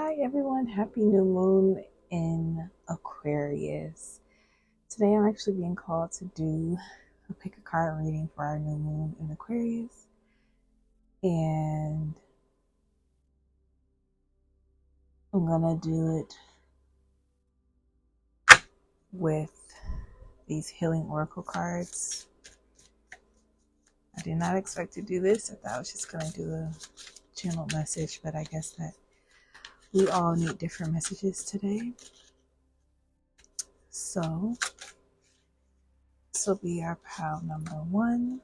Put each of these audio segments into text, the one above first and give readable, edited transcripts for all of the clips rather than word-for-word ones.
Hi everyone, happy new moon in Aquarius. Today I'm actually being called to do a pick a card reading for our new moon in Aquarius. And I'm gonna do it with these healing oracle cards. I did not expect to do this. I thought I was just gonna do a channel message, but I guess that we all need different messages today. So this will be our pile number 1.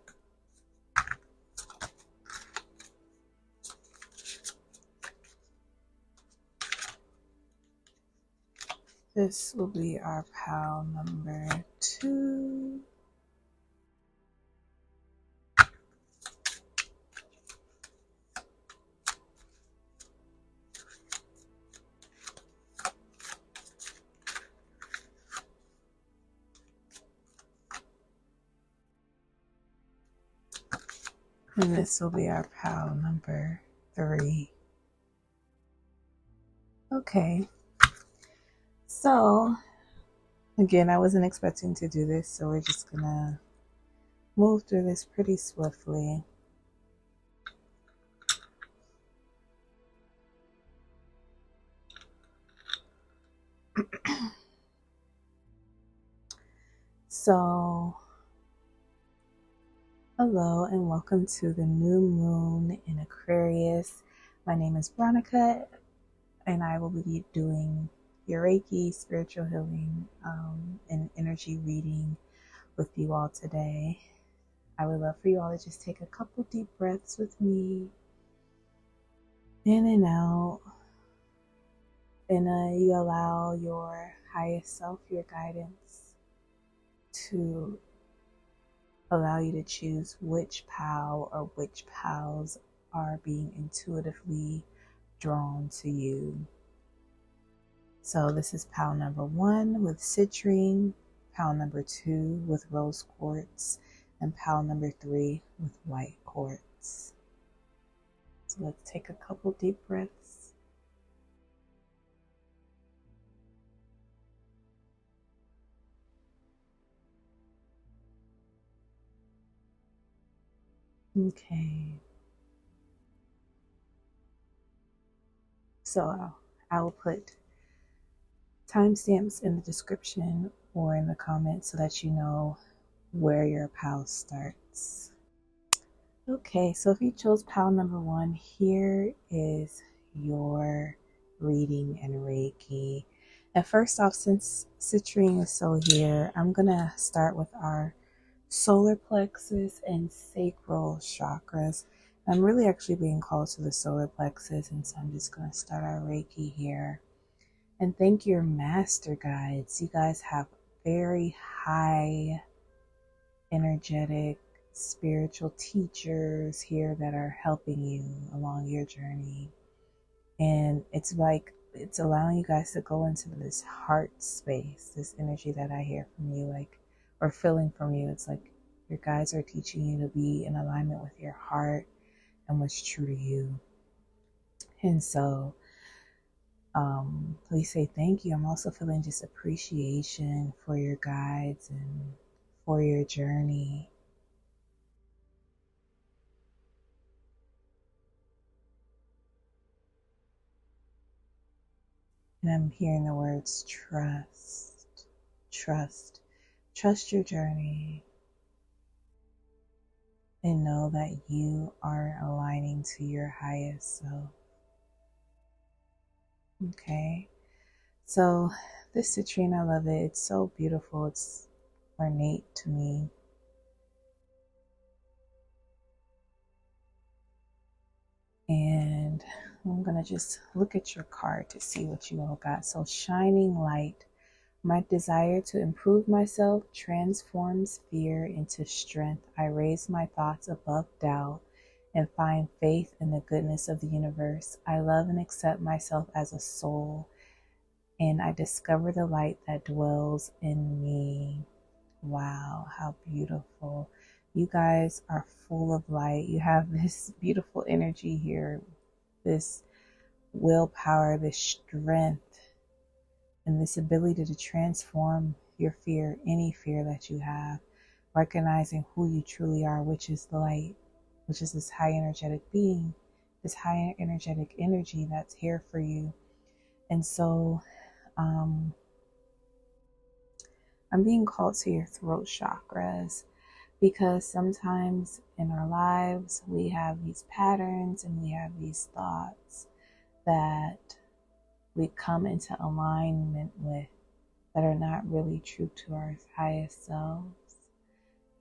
This will be our pile number 2. And this will be our pile number 3. Okay. So, again, I wasn't expecting to do this, so we're just gonna move through this pretty swiftly. So, hello and welcome to the new moon in Aquarius. My name is Veronica, and I will be doing your Reiki, spiritual healing, and energy reading with you all today. I would love for you all to just take a couple deep breaths with me, in and out, and you allow your highest self, your guidance, to allow you to choose which pal or which pals are being intuitively drawn to you. So this is pal number 1 with citrine, pal number 2 with rose quartz, and pal number 3 with white quartz. So let's take a couple deep breaths. Okay. So I will put timestamps in the description or in the comments so that you know where your pal starts. Okay, so if you chose pal number 1, here is your reading and Reiki. And first off, since citrine is so here, I'm gonna start with our solar plexus and sacral chakras. I'm really actually being called to the solar plexus, and so I'm just gonna start our Reiki here. And thank your master guides. You guys have very high energetic spiritual teachers here that are helping you along your journey. And it's like it's allowing you guys to go into this heart space, this energy that I hear from you, like, or feeling from you. It's like your guides are teaching you to be in alignment with your heart and what's true to you. And so we say thank you. I'm also feeling just appreciation for your guides and for your journey. And I'm hearing the words trust, trust, trust your journey, and know that you are aligning to your highest self. Okay, so this citrine, I love it. It's so beautiful. It's ornate to me. And I'm gonna just look at your card to see what you all got. So shining light. My desire to improve myself transforms fear into strength. I raise my thoughts above doubt and find faith in the goodness of the universe. I love and accept myself as a soul, and I discover the light that dwells in me. Wow, how beautiful. You guys are full of light. You have this beautiful energy here, this willpower, this strength, and this ability to transform your fear, any fear that you have, recognizing who you truly are, which is the light, which is this high energetic being, this high energetic energy that's here for you. And so I'm being called to your throat chakras, because sometimes in our lives we have these patterns and we have these thoughts that we come into alignment with that are not really true to our highest selves.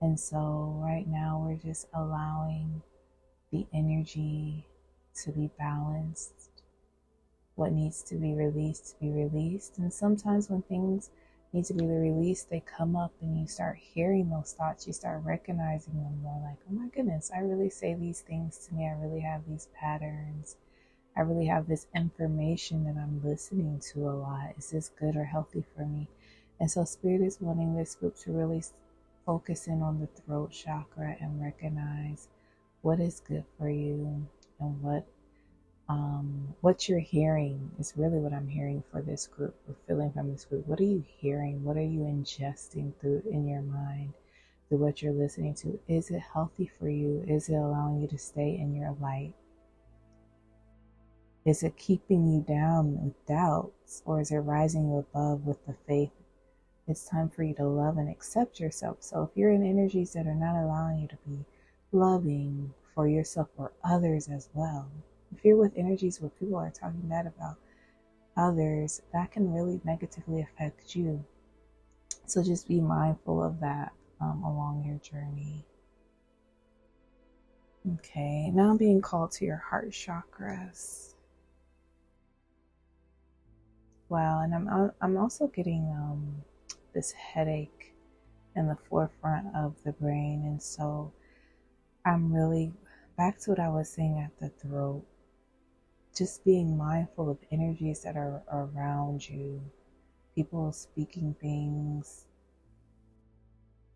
And so right now we're just allowing the energy to be balanced. What needs to be released, and sometimes when things need to be released, they come up and you start hearing those thoughts, you start recognizing them more, like, oh my goodness, I really say these things to me, I really have these patterns, I really have this information that I'm listening to a lot. Is this good or healthy for me? And so Spirit is wanting this group to really focus in on the throat chakra and recognize what is good for you, and what you're hearing is really what I'm hearing for this group, or feeling from this group. What are you hearing? What are you ingesting through in your mind, through what you're listening to? Is it healthy for you? Is it allowing you to stay in your light? Is it keeping you down with doubts, or is it rising you above with the faith? It's time for you to love and accept yourself. So if you're in energies that are not allowing you to be loving for yourself or others as well, if you're with energies where people are talking bad about others, that can really negatively affect you. So just be mindful of that along your journey. Okay, now I'm being called to your heart chakras. Wow, and I'm also getting this headache in the forefront of the brain, and so I'm really back to what I was saying at the throat. Just being mindful of energies that are around you, people speaking things,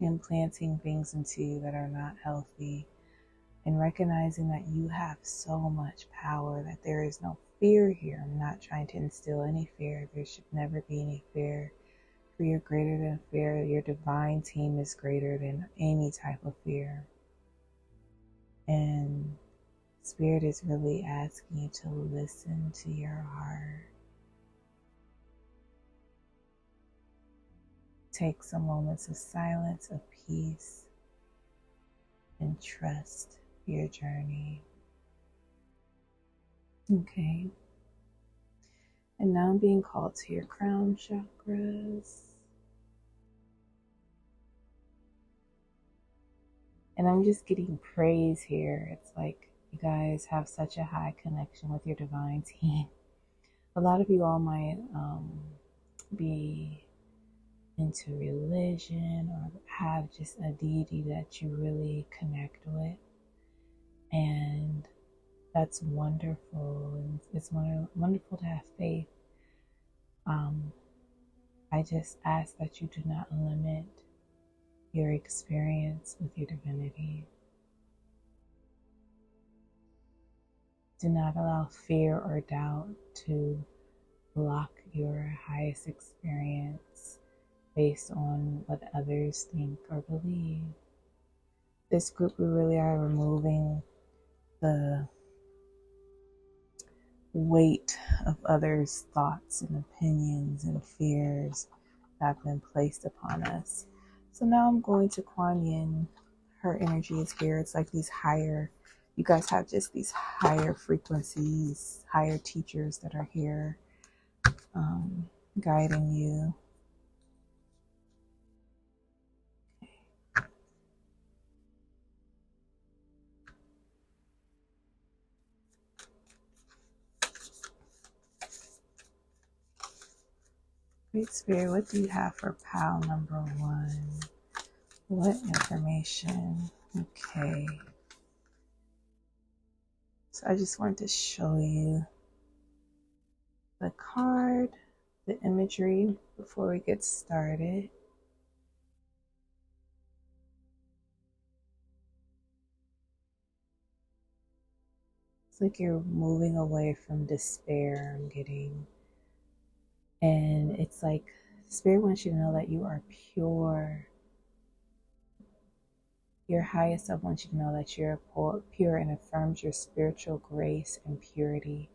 implanting things into you that are not healthy, and recognizing that you have so much power, that there is no fear here. I'm not trying to instill any fear. There should never be any fear. For you're greater than fear. Your divine team is greater than any type of fear. And Spirit is really asking you to listen to your heart. Take some moments of silence, of peace, and trust your journey. Okay. And now I'm being called to your crown chakras. And I'm just getting praise here. It's like you guys have such a high connection with your divine team. A lot of you all might be into religion, or have just a deity that you really connect with. And that's wonderful. And it's wonderful to have faith. I just ask that you do not limit your experience with your divinity. Do not allow fear or doubt to block your highest experience based on what others think or believe. This group, we really are removing the weight of others' thoughts and opinions and fears that have been placed upon us. So now I'm going to Kuan Yin. Her energy is here. It's like these higher, you guys have just these higher frequencies, higher teachers that are here guiding you. Great Spirit, what do you have for pile number 1? What information? Okay. So I just wanted to show you the card, the imagery before we get started. It's like you're moving away from despair, I'm getting. And it's like Spirit wants you to know that you are pure. Your highest self wants you to know that you're pure and affirms your spiritual grace and purity.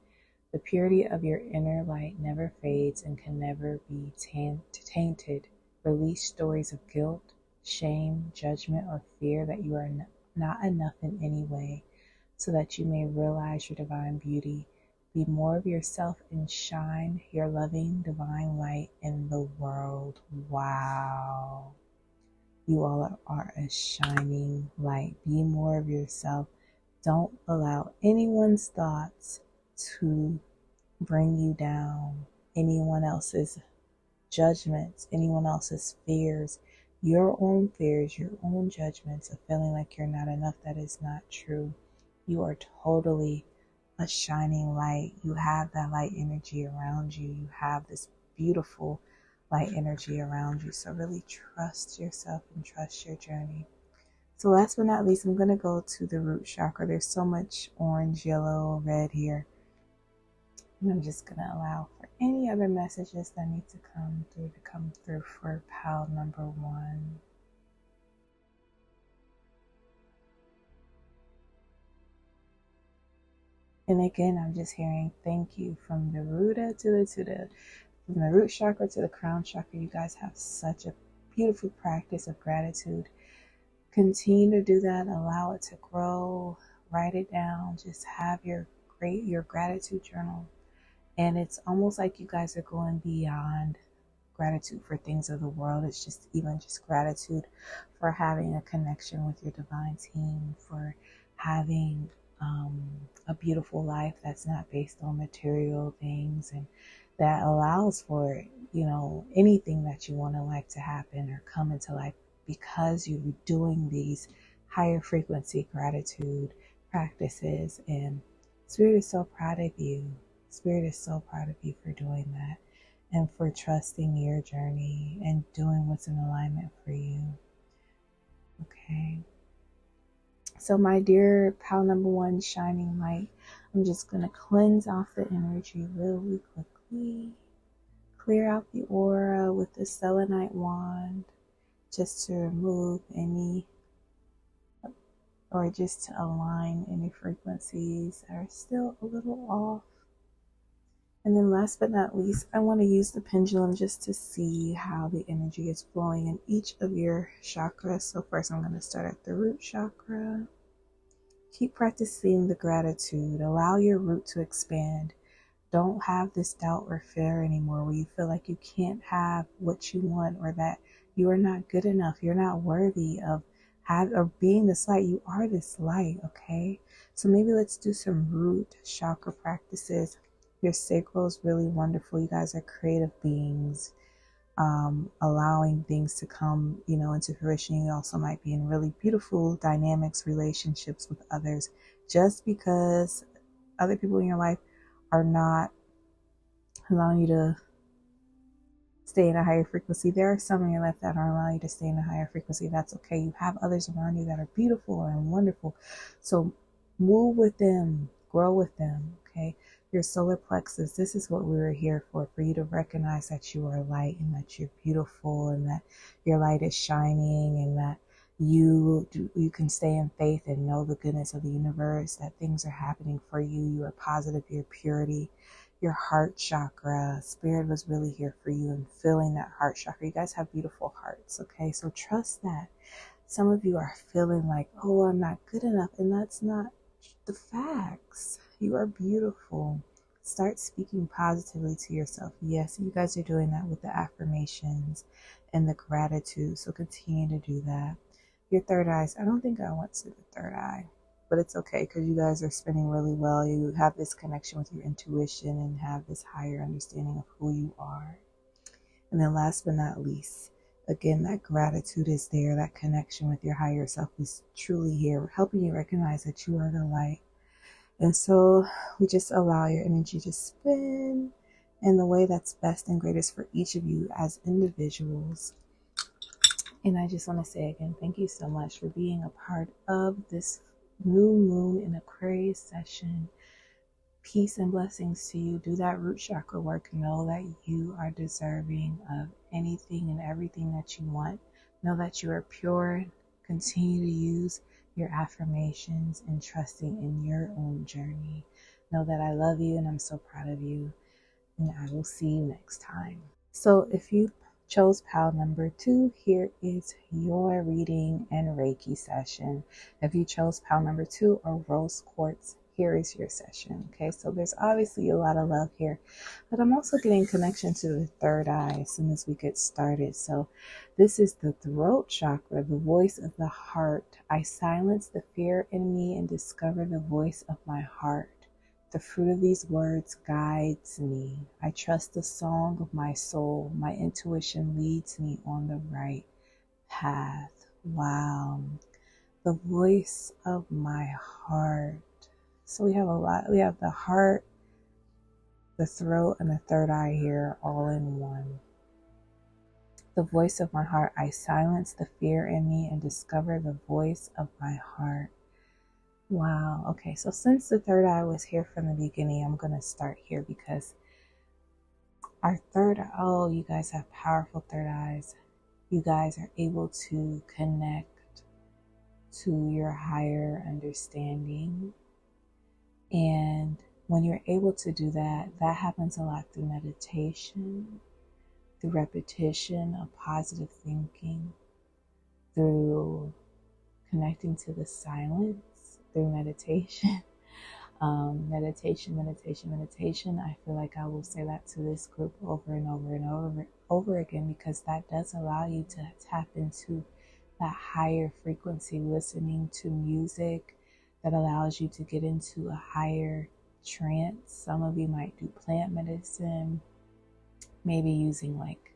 The purity of your inner light never fades and can never be tainted. Release stories of guilt, shame, judgment, or fear that you are not enough in any way, so that you may realize your divine beauty. Be more of yourself and shine your loving divine light in the world. Wow. You all are a shining light. Be more of yourself. Don't allow anyone's thoughts to bring you down, anyone else's judgments, anyone else's fears, your own fears, your own judgments of feeling like you're not enough. That is not true. You are totally a shining light. You have that light energy around you. You have this beautiful light energy around you. So really trust yourself and trust your journey. So last but not least, I'm going to go to the root chakra. There's so much orange, yellow, red here. And I'm just going to allow for any other messages that need to come through for pile number 1. And again, I'm just hearing thank you from the root from the root chakra to the crown chakra. You guys have such a beautiful practice of gratitude. Continue to do that. Allow it to grow. Write it down. Just have your gratitude journal. And it's almost like you guys are going beyond gratitude for things of the world. It's just gratitude for having a connection with your divine team, for having a beautiful life that's not based on material things, and that allows for, anything that you want to like to happen or come into life because you're doing these higher frequency gratitude practices. And Spirit is so proud of you. Spirit is so proud of you for doing that and for trusting your journey and doing what's in alignment for you. Okay. So my dear pile number 1, shining light, I'm just going to cleanse off the energy really quickly. Clear out the aura with the selenite wand just to remove any, or just to align any frequencies that are still a little off. And then last but not least, I want to use the pendulum just to see how the energy is flowing in each of your chakras. So first I'm going to start at the root chakra. Keep practicing the gratitude. Allow your root to expand. Don't have this doubt or fear anymore where you feel like you can't have what you want, or that you are not good enough. You're not worthy of being this light. You are this light, okay? So maybe let's do some root chakra practices. Your sacral is really wonderful. You guys are creative beings, allowing things to come, into fruition. You also might be in really beautiful dynamics, relationships with others. Just because other people in your life are not allowing you to stay in a higher frequency, there are some in your life that are allowing you to stay in a higher frequency. That's okay. You have others around you that are beautiful and wonderful. So move with them, grow with them, okay? Your solar plexus, this is what we were here for you to recognize that you are light and that you're beautiful and that your light is shining and that you can stay in faith and know the goodness of the universe, that things are happening for you. You are positive, your purity, your heart chakra. Spirit was really here for you and filling that heart chakra. You guys have beautiful hearts, okay? So trust that. Some of you are feeling like, oh, I'm not good enough, and that's not the facts. You are beautiful. Start speaking positively to yourself. Yes, you guys are doing that with the affirmations and the gratitude, so continue to do that. Your third eyes, I don't think I went to the third eye, but it's okay because you guys are spinning really well. You have this connection with your intuition and have this higher understanding of who you are. And then last but not least, again, that gratitude is there. That connection with your higher self is truly here, helping you recognize that you are the light. And so we just allow your energy to spin in the way that's best and greatest for each of you as individuals. And I just want to say again, thank you so much for being a part of this new moon in Aquarius session. Peace and blessings to you. Do that root chakra work. Know that you are deserving of anything and everything that you want. Know that you are pure. Continue to use your affirmations and trusting in your own journey. Know that I love you and I'm so proud of you. And I will see you next time. So if you chose pile number 2, here is your reading and Reiki session. If you chose pile number 2 or rose quartz, here is your session. Okay, so there's obviously a lot of love here, but I'm also getting connection to the third eye as soon as we get started. So this is the throat chakra, the voice of the heart. I silence the fear in me and discover the voice of my heart. The fruit of these words guides me. I trust the song of my soul. My intuition leads me on the right path. Wow. The voice of my heart. So we have a lot. We have the heart, the throat, and the third eye here all in one. The voice of my heart. I silence the fear in me and discover the voice of my heart. Wow. Okay. So since the third eye was here from the beginning, I'm going to start here because our third eye, oh, you guys have powerful third eyes. You guys are able to connect to your higher understanding. And when you're able to do that, that happens a lot through meditation, through repetition of positive thinking, through connecting to the silence, through meditation. Meditation. I feel like I will say that to this group over and over and over again, because that does allow you to tap into that higher frequency, listening to music that allows you to get into a higher trance. Some of you might do plant medicine, maybe using like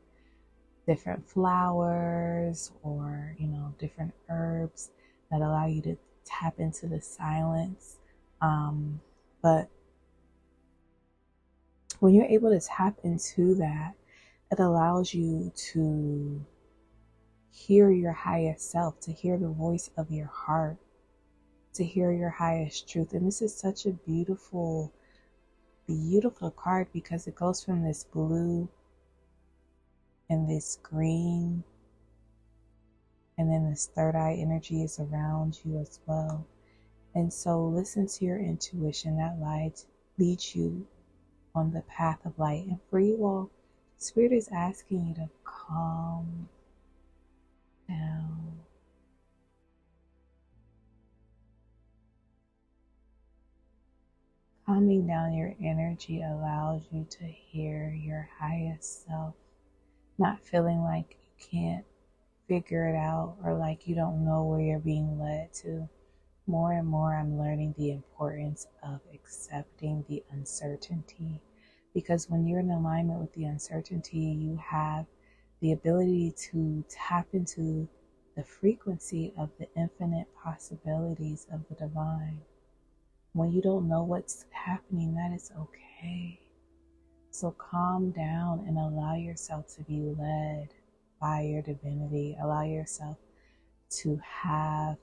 different flowers or, different herbs that allow you to tap into the silence. But when you're able to tap into that, it allows you to hear your highest self, to hear the voice of your heart, to hear your highest truth. And this is such a beautiful, beautiful card because it goes from this blue and this green, and then this third eye energy is around you as well. And so listen to your intuition that leads you on the path of light. And for you all, Spirit is asking you to calm down. Calming down your energy allows you to hear your highest self, not feeling like you can't figure it out or like you don't know where you're being led to. More and more, I'm learning the importance of accepting the uncertainty, because when you're in alignment with the uncertainty, you have the ability to tap into the frequency of the infinite possibilities of the divine. When you don't know what's happening, that is okay. So calm down and allow yourself to be led by your divinity. Allow yourself to have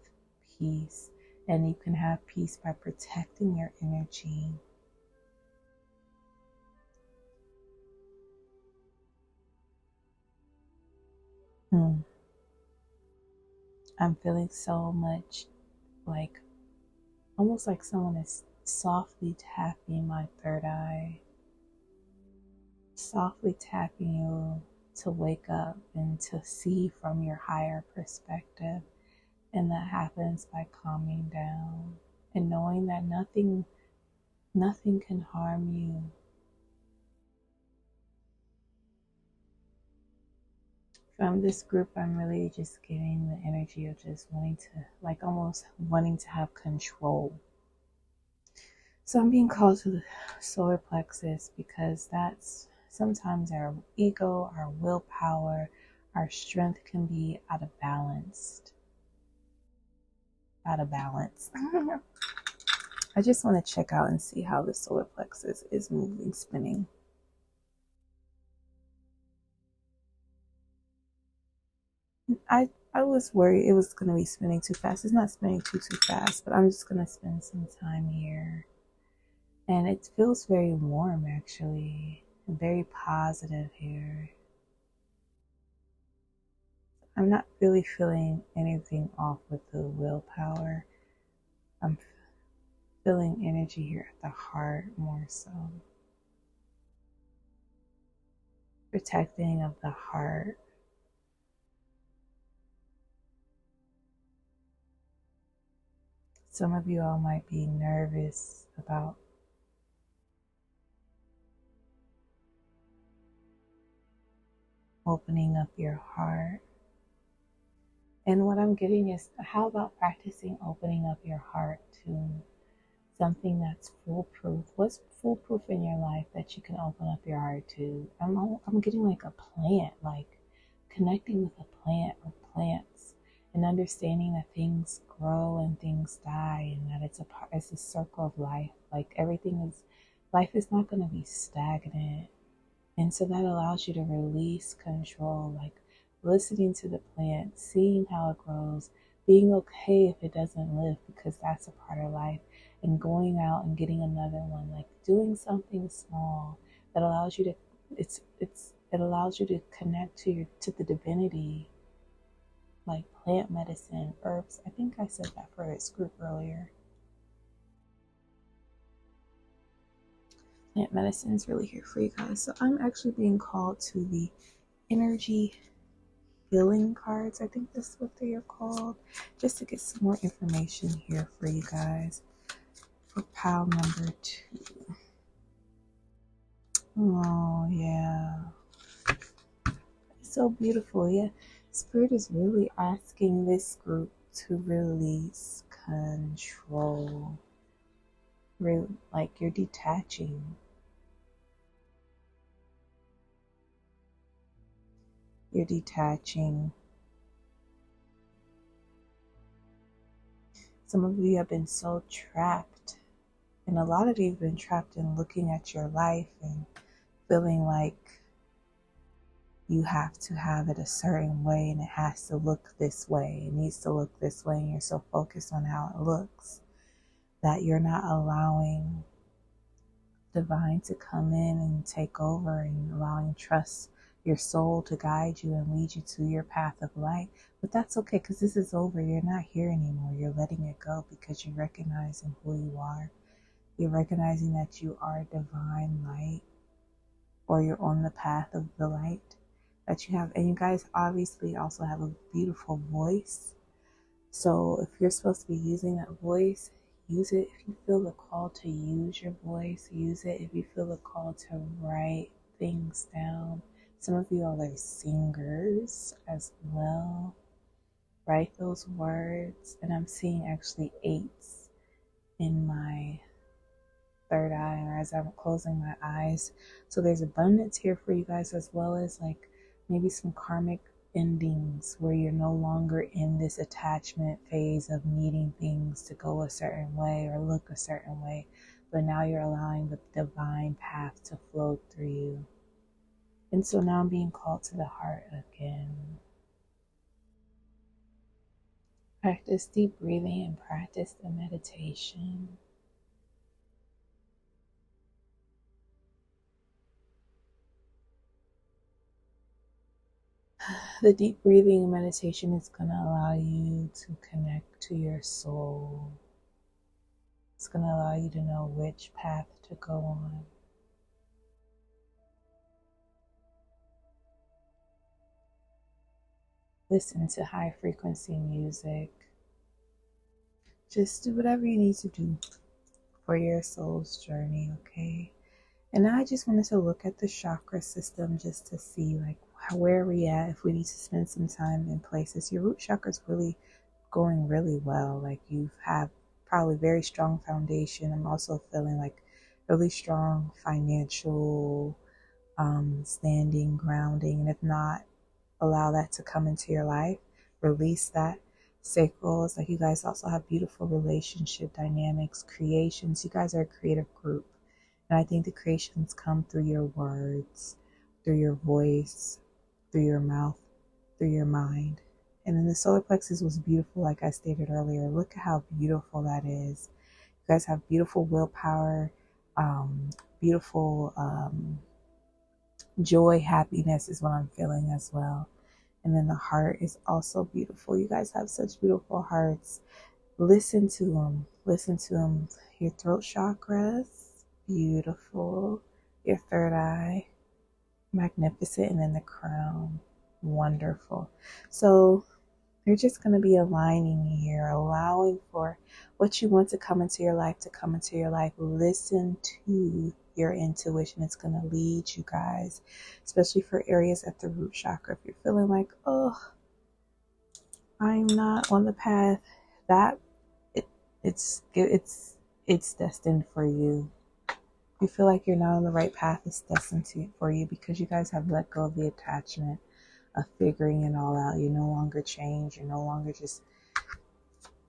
peace. And you can have peace by protecting your energy. I'm feeling so much like, almost like someone is softly tapping my third eye. Softly tapping you to wake up and to see from your higher perspective. And that happens by calming down and knowing that nothing can harm you. From this group, I'm really just getting the energy of just wanting to, like almost wanting to have control. So I'm being called to the solar plexus because that's sometimes our ego, our willpower, our strength can be out of balance. I just want to check out and see how the solar plexus is moving, spinning. I was worried it was going to be spinning too fast. It's not spinning too fast, but I'm just going to spend some time here And it feels very warm, actually, and very positive here. I'm not really feeling anything off with the willpower. I'm feeling energy here at the heart more so. Protecting of the heart. Some of you all might be nervous about opening up your heart. And what I'm getting is, how about practicing opening up your heart to something that's foolproof? What's foolproof in your life that you can open up your heart to? I'm getting like a plant, like connecting with a plant or plants, and understanding that things grow and things die, and that it's a circle of life. Like life is not going to be stagnant. And so that allows you to release control, like listening to the plant, seeing how it grows, being okay if it doesn't live, because that's a part of life, and going out and getting another one, like doing something small that allows you to, it allows you to connect to the divinity, like plant medicine, herbs. I think I said that for this group earlier. Plant medicine is really here for you guys. So I'm actually being called to the energy healing cards. I think that's what they are called. Just to get some more information here for you guys. For pile number 2. Oh, yeah. It's so beautiful. Yeah. Spirit is really asking this group to release control. Really, like you're detaching. You're detaching. Some of you have been so trapped, and a lot of you have been trapped in looking at your life and feeling like you have to have it a certain way and it has to look this way. It needs to look this way, and you're so focused on how it looks that you're not allowing divine to come in and take over, and allowing trust your soul to guide you and lead you to your path of light. But that's okay, because this is over. You're not here anymore. You're letting it go because you're recognizing who you are. You're recognizing that you are divine light, or you're on the path of the light that you have. And you guys obviously also have a beautiful voice. So if you're supposed to be using that voice, use it. If you feel the call to use your voice, use it. If you feel the call to write things down, some of you all are singers as well. Write those words. And I'm seeing actually 8s in my third eye, or as I'm closing my eyes. So there's abundance here for you guys, as well as like maybe some karmic endings where you're no longer in this attachment phase of needing things to go a certain way or look a certain way, but now you're allowing the divine path to flow through you. And so now I'm being called to the heart again. Practice deep breathing and practice the meditation. The deep breathing and meditation is going to allow you to connect to your soul. It's going to allow you to know which path to go on. Listen to high frequency music. Just do whatever you need to do for your soul's journey, okay? And now I just wanted to look at the chakra system just to see like where are we at, if we need to spend some time in places. Your root chakra is really going really well. Like you have probably very strong foundation. I'm also feeling like really strong financial standing, grounding. And if not, allow that to come into your life. Release that. Sacral is like you guys also have beautiful relationship dynamics, creations. You guys are a creative group. And I think the creations come through your words, through your voice, through your mouth, through your mind. And then the solar plexus was beautiful, like I stated earlier. Look at how beautiful that is. You guys have beautiful willpower, beautiful joy, happiness is what I'm feeling as well. And then the heart is also beautiful. You guys have such beautiful hearts. Listen to them. Listen to them. Your throat chakras, beautiful. Your third eye, magnificent. And then the crown, wonderful. So you're just going to be aligning here, allowing for what you want to come into your life to come into your life. Listen to your intuition. It's going to lead you guys, especially for areas at the root chakra. If you're feeling like, oh, I'm not on the path, that it's destined for you. You feel like you're not on the right path, it's destined for you, because you guys have let go of the attachment of figuring it all out. You no longer change. You're no longer just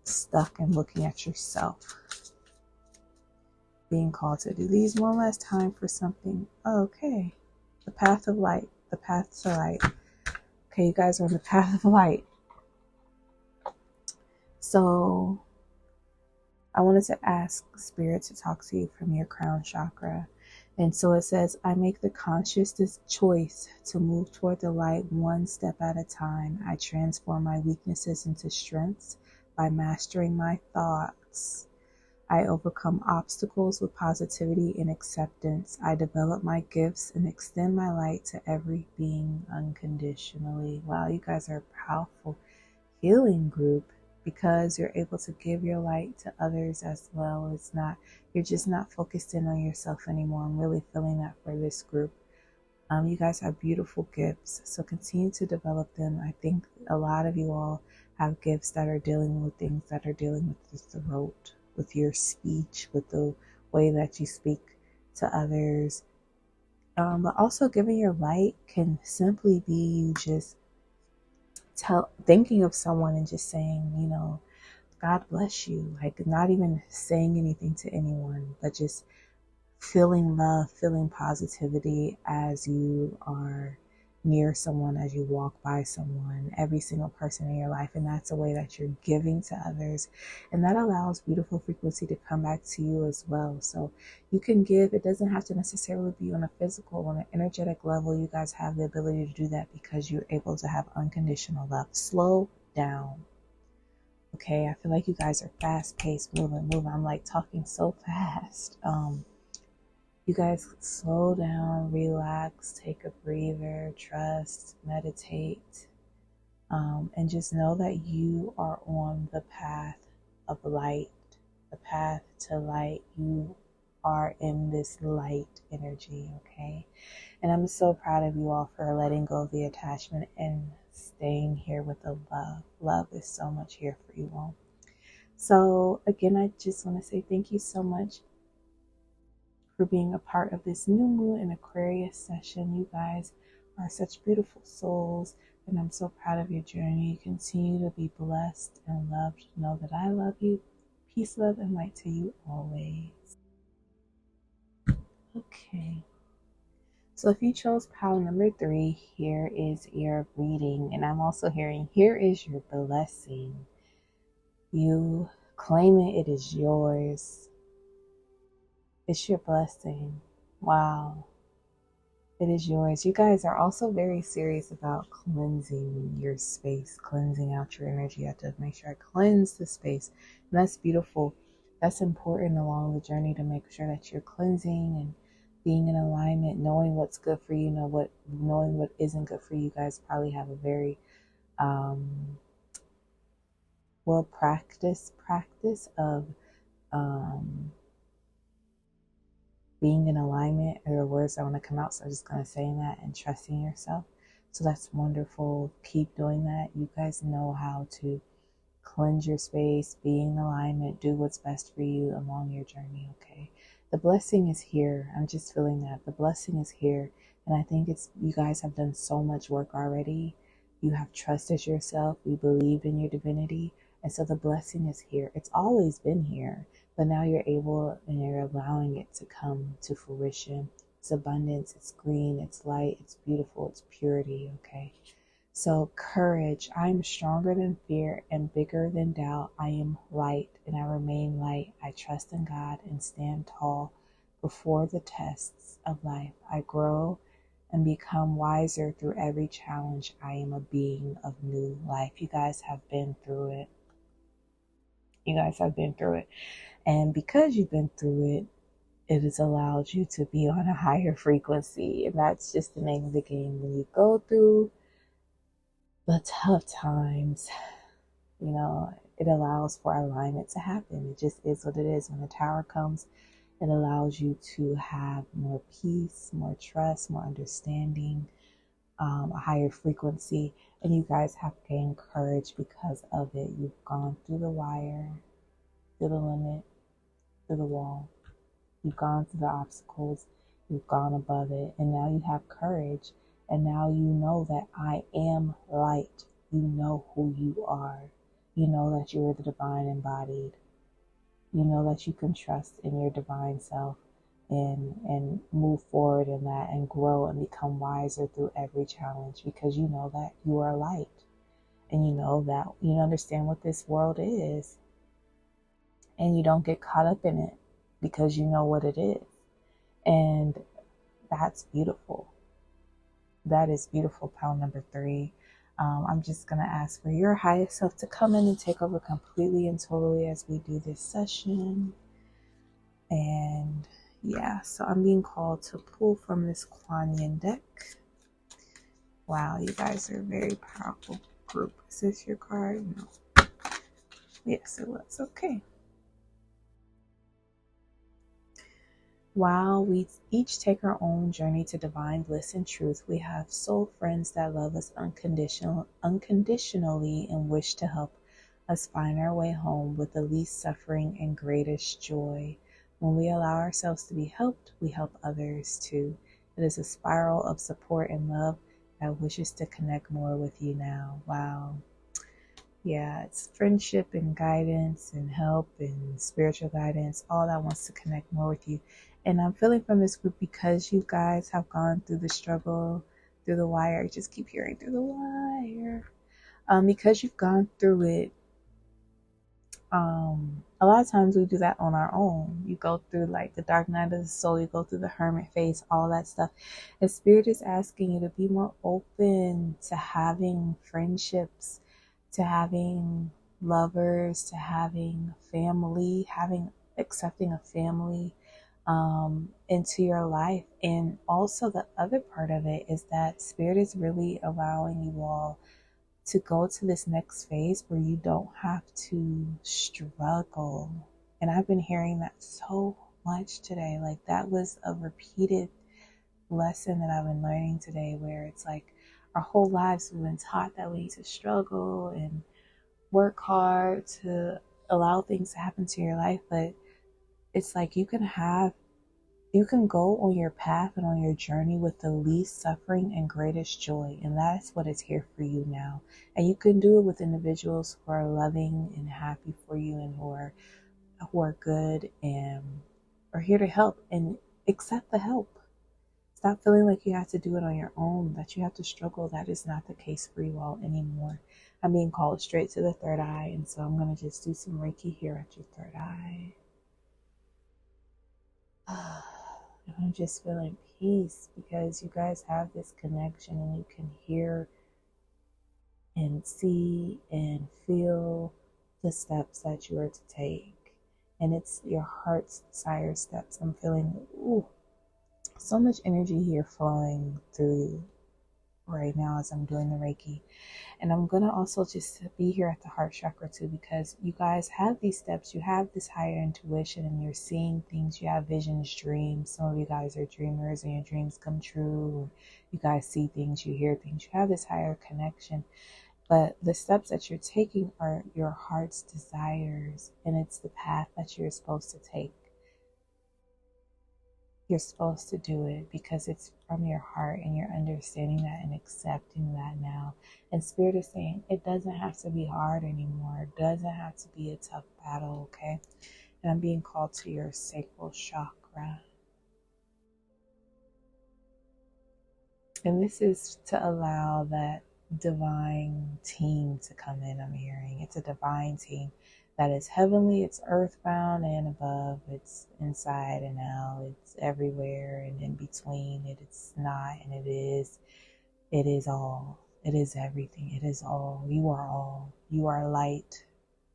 stuck and looking at yourself. Being called to do these one last time for something. Oh, okay. The path of light. The path to light. Okay, you guys are on the path of light. So I wanted to ask Spirit to talk to you from your crown chakra. And so it says, I make the conscious choice to move toward the light one step at a time. I transform my weaknesses into strengths by mastering my thoughts. I overcome obstacles with positivity and acceptance. I develop my gifts and extend my light to every being unconditionally. Wow, you guys are a powerful healing group, because you're able to give your light to others as well. It's not, you're just not focused in on yourself anymore. I'm really feeling that for this group. You guys have beautiful gifts, so continue to develop them. I think a lot of you all have gifts that are dealing with things that are dealing with the throat, with your speech, with the way that you speak to others. But also giving your light can simply be you just thinking of someone and just saying, you know, God bless you. Like, not even saying anything to anyone, but just feeling love, feeling positivity as you are near someone, as you walk by someone, every single person in your life. And that's a way that you're giving to others. And that allows beautiful frequency to come back to you as well. So you can give. It doesn't have to necessarily be on a physical, on an energetic level. You guys have the ability to do that because you're able to have unconditional love. Slow down. Okay, I feel like you guys are fast paced, moving. I'm like talking so fast. You guys slow down, relax, take a breather, trust, meditate, and just know that you are on the path of light, the path to light. You are in this light energy, okay? And I'm so proud of you all for letting go of the attachment and staying here with the love. Love is so much here for you all. So again, I just want to say thank you so much for being a part of this new moon and Aquarius session. You guys are such beautiful souls, and I'm so proud of your journey. You continue to be blessed and loved. Know that I love you. Peace, love, and light to you always. Okay. So if you chose pile number 3, here is your reading. And I'm also hearing, here is your blessing. You claim it. It is yours. It's your blessing. Wow. It is yours. You guys are also very serious about cleansing your space, cleansing out your energy. You have to make sure I cleanse the space. And that's beautiful. That's important along the journey, to make sure that you're cleansing and being in alignment, knowing what's good for you, knowing what isn't good for you. You guys probably have a very well practice of being in alignment. Are the words that want to come out, so I'm just going to say that, and trusting yourself. So that's wonderful. Keep doing that. You guys know how to cleanse your space, be in alignment, do what's best for you along your journey, okay? The blessing is here. I'm just feeling that. The blessing is here. And I think you guys have done so much work already. You have trusted yourself. You believe in your divinity. And so the blessing is here. It's always been here. But now you're able and you're allowing it to come to fruition. It's abundance, it's green, it's light, it's beautiful, it's purity, okay? So courage, I am stronger than fear and bigger than doubt. I am light and I remain light. I trust in God and stand tall. before the tests of life. I grow and become wiser through every challenge. I am a being of new life. You guys have been through it. You guys have been through it. And because you've been through it, it has allowed you to be on a higher frequency. And that's just the name of the game. When you go through the tough times, you know, it allows for alignment to happen. It just is what it is. When the tower comes, it allows you to have more peace, more trust, more understanding, a higher frequency. And you guys have gained courage because of it. You've gone through the wire, through the limit, through the wall. You've gone through the obstacles. You've gone above it. And now you have courage. And now you know that I am light. You know who you are. You know that you are the divine embodied. You know that you can trust in your divine self and move forward in that and grow and become wiser through every challenge, because you know that you are light. And you know that you understand what this world is. And you don't get caught up in it because you know what it is. And that's beautiful. That is beautiful, pound number 3. I'm just going to ask for your highest self to come in and take over completely and totally as we do this session. And yeah, so I'm being called to pull from this Kuan Yin deck. Wow, you guys are a very powerful group. Is this your card? No. Yes, it was. Okay. While we each take our own journey to divine bliss and truth, we have soul friends that love us unconditionally and wish to help us find our way home with the least suffering and greatest joy. When we allow ourselves to be helped, we help others too. It is a spiral of support and love that wishes to connect more with you now. Wow. Yeah, it's friendship and guidance and help and spiritual guidance, all that wants to connect more with you. And I'm feeling from this group, because you guys have gone through the struggle, through the wire. I just keep hearing through the wire. Because you've gone through it, a lot of times we do that on our own. You go through like the dark night of the soul, you go through the hermit phase, all that stuff. And Spirit is asking you to be more open to having friendships, to having lovers, to having family, accepting a family into your life. And also the other part of it is that Spirit is really allowing you all to go to this next phase where you don't have to struggle. And I've been hearing that so much today. Like, that was a repeated lesson that I've been learning today, where it's like our whole lives we've been taught that we need to struggle and work hard to allow things to happen to your life. But it's like you can go on your path and on your journey with the least suffering and greatest joy. And that's what is here for you now. And you can do it with individuals who are loving and happy for you, and who are good and are here to help, and accept the help. Stop feeling like you have to do it on your own, that you have to struggle. That is not the case for you all anymore. I'm being called straight to the third eye. And so I'm going to just do some Reiki here at your third eye. I'm just feeling peace, because you guys have this connection, and you can hear and see and feel the steps that you are to take. And it's your heart's desire steps. I'm feeling so much energy here flowing through right now as I'm doing the Reiki. And I'm going to also just be here at the heart chakra too, because you guys have these steps. You have this higher intuition, and you're seeing things. You have visions, dreams. Some of you guys are dreamers, and your dreams come true. You guys see things, you hear things. You have this higher connection. But the steps that you're taking are your heart's desires, and it's the path that you're supposed to take. You're supposed to do it because it's from your heart, and you're understanding that and accepting that now. And Spirit is saying it doesn't have to be hard anymore. It doesn't have to be a tough battle, okay? And I'm being called to your sacral chakra. And this is to allow that divine team to come in. I'm hearing it's a divine team that is heavenly, it's earthbound and above, it's inside and out, it's everywhere and in between, it's not and it is all. It is everything. It is all. You are all. You are light.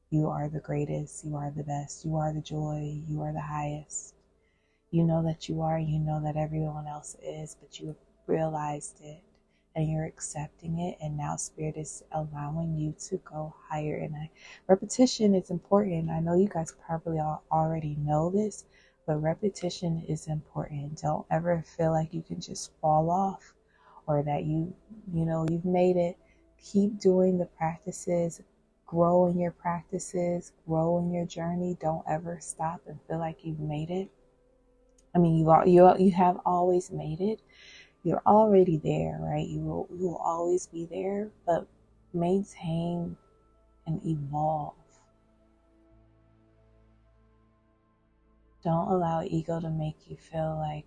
You are the greatest. You are the best. You are the joy. You are the highest. You know that you are. You know that everyone else is, but you have realized it and you're accepting it. And now Spirit is allowing you to go higher. And repetition is important. I know you guys probably already know this, but repetition is important. Don't ever feel like you can just fall off, or that you've made it. Keep doing the practices, grow in your practices, grow in your journey. Don't ever stop and feel like you've made it. I mean, you have always made it. You're already there, right? You will always be there, but maintain and evolve. Don't allow ego to make you feel like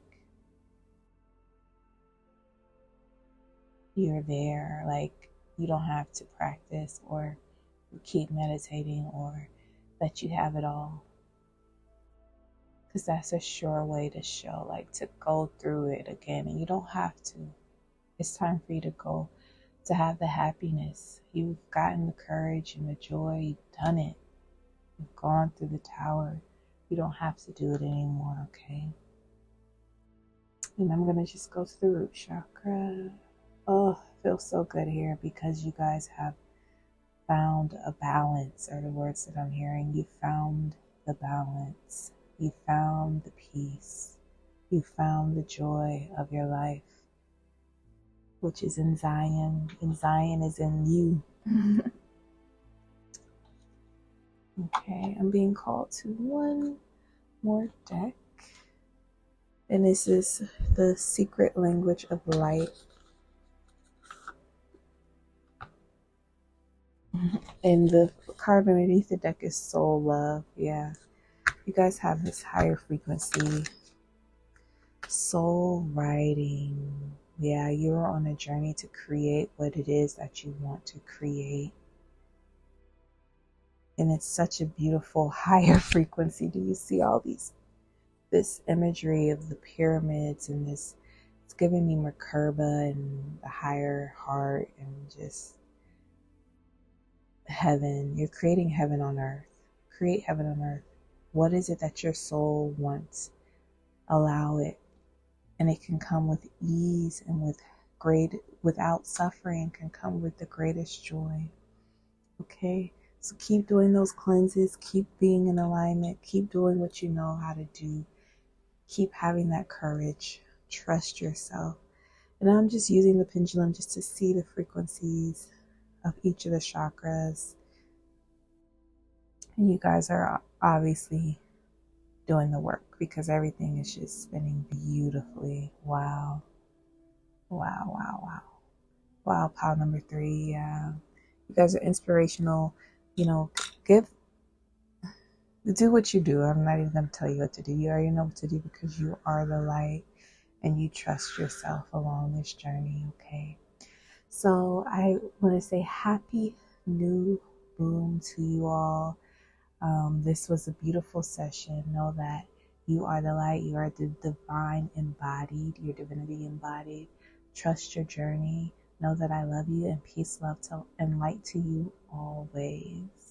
you're there, like you don't have to practice or keep meditating, or that you have it all. Because that's a sure way to show, like, to go through it again. And you don't have to. It's time for you to go, to have the happiness. You've gotten the courage and the joy. You've done it. You've gone through the tower. You don't have to do it anymore, okay? And I'm going to just go to the root chakra. Oh, it feels so good here because you guys have found a balance, are the words that I'm hearing. You found the balance. You found the peace. You found the joy of your life, which is in Zion. And Zion is in you. Okay, I'm being called to one more deck. And this is the secret language of light. And the card underneath the deck is soul love. Yeah. You guys have this higher frequency. Soul writing. Yeah, you're on a journey to create what it is that you want to create. And it's such a beautiful higher frequency. Do you see all this imagery of the pyramids and this? It's giving me Merkaba and the higher heart and just heaven. You're creating heaven on earth. Create heaven on earth. What is it that your soul wants? Allow it. And it can come with ease and without suffering, can come with the greatest joy. Okay? So keep doing those cleanses. Keep being in alignment. Keep doing what you know how to do. Keep having that courage. Trust yourself. And I'm just using the pendulum just to see the frequencies of each of the chakras. And you guys are obviously doing the work because everything is just spinning beautifully. Wow. Wow, wow, wow. Wow, pile number 3. Yeah. You guys are inspirational. Do what you do. I'm not even going to tell you what to do. You already know what to do because you are the light and you trust yourself along this journey, okay? So I want to say happy new moon to you all. This was a beautiful session. Know that you are the light. You are the divine embodied, your divinity embodied. Trust your journey. Know that I love you, and peace, love, and light to you always.